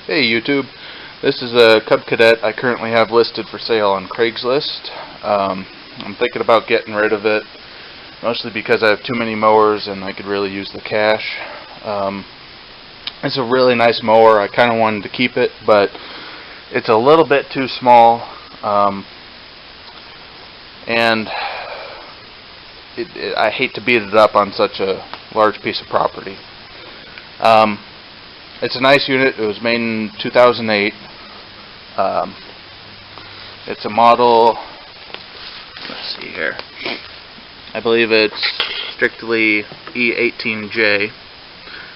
Hey YouTube, this is a Cub Cadet I currently have listed for sale on Craigslist. I'm thinking about getting rid of it, mostly because I have too many mowers and I could really use the cash. It's a really nice mower. I kind of wanted to keep it, but it's a little bit too small, and I hate to beat it up on such a large piece of property. It's a nice unit. It was made in 2008. It's a model, let's see here, I believe it's strictly E18J,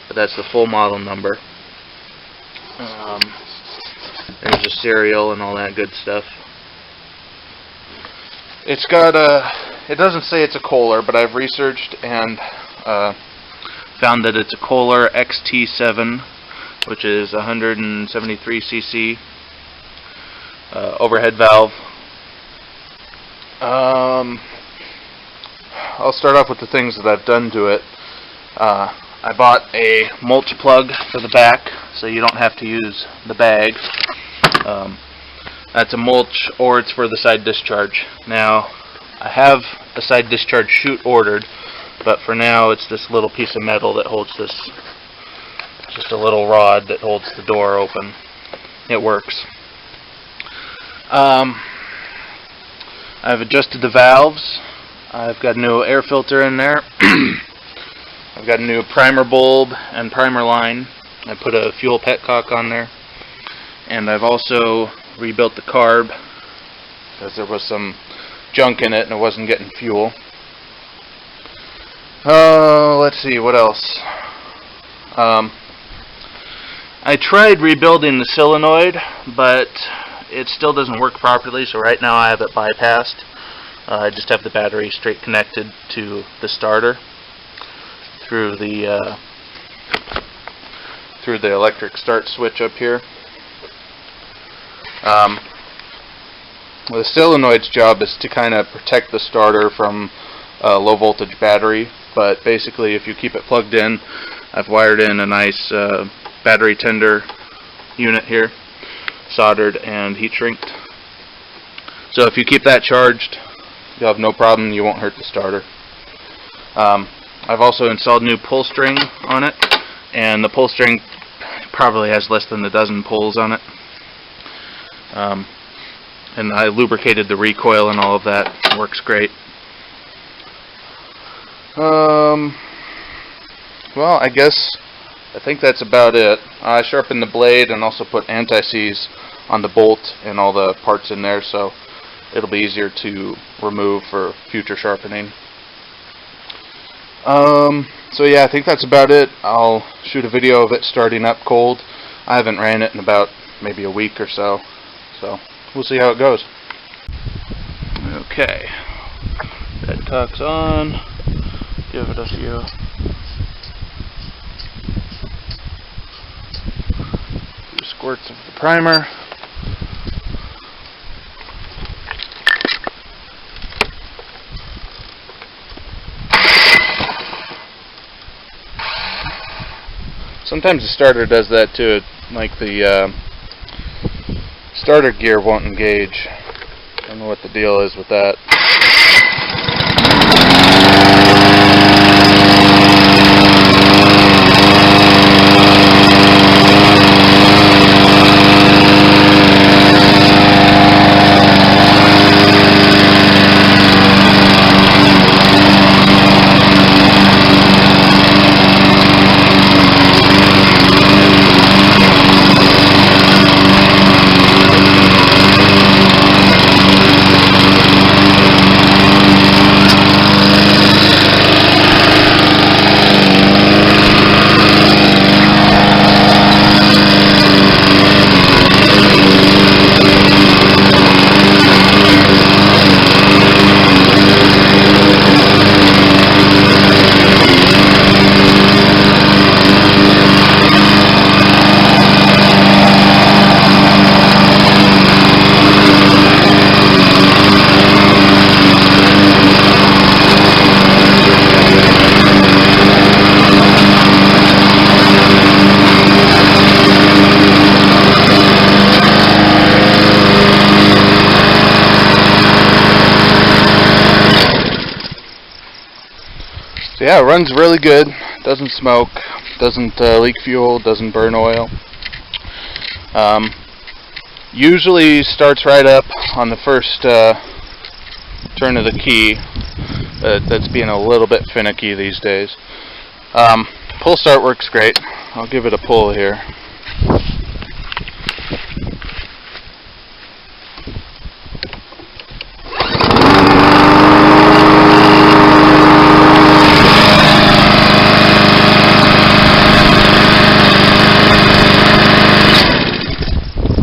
but that's the full model number. There's a serial and all that good stuff. It's got it doesn't say it's a Kohler, but I've researched and found that it's a Kohler XT7, which is 173 cc overhead valve. I'll start off with the things that I've done to it. I bought a mulch plug for the back, so you don't have to use the bag. That's a mulch, or it's for the side discharge. Now, I have a side discharge chute ordered, but for now it's this little piece of metal that holds this. Just a little rod that holds the door open. It works. I've adjusted the valves. I've got a new air filter in there. I've got a new primer bulb and primer line. I put a fuel petcock on there. And I've also rebuilt the carb because there was some junk in it and it wasn't getting fuel. Let's see, what else? I tried rebuilding the solenoid, but it still doesn't work properly, so right now I have it bypassed. I just have the battery straight connected to the starter through the electric start switch up here. The solenoid's job is to kind of protect the starter from a low voltage battery, but basically if you keep it plugged in, I've wired in a nice battery tender unit here, soldered and heat shrinked. So if you keep that charged, you'll have no problem, you won't hurt the starter. I've also installed new pull string on it, and the pull string probably has less than a dozen pulls on it. And I lubricated the recoil and all of that. It works great. Well, I think that's about it. I sharpened the blade and also put anti-seize on the bolt and all the parts in there, so it'll be easier to remove for future sharpening. So yeah, I think that's about it. I'll shoot a video of it starting up cold. I haven't ran it in about maybe a week or so, so we'll see how it goes. Okay, petcock's on. Give it a few squirts of the primer. Sometimes the starter does that too, like the starter gear won't engage. I don't know what the deal is with that. So yeah, it runs really good. Doesn't smoke, doesn't leak fuel, doesn't burn oil. Usually starts right up on the first turn of the key. That's being a little bit finicky these days. Pull start works great. I'll give it a pull here.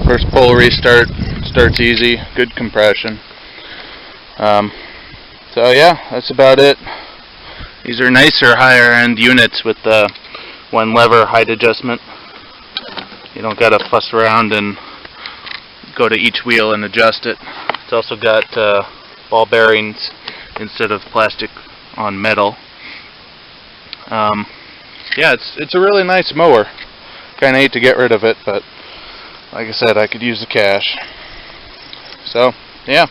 First pull restart starts easy, good compression. So yeah, that's about it. These are nicer, higher end units with the one lever height adjustment. You don't gotta fuss around and go to each wheel and adjust it. It's also got ball bearings instead of plastic on metal. Yeah, it's a really nice mower. Kinda hate to get rid of it, but like I said, I could use the cash. So, yeah.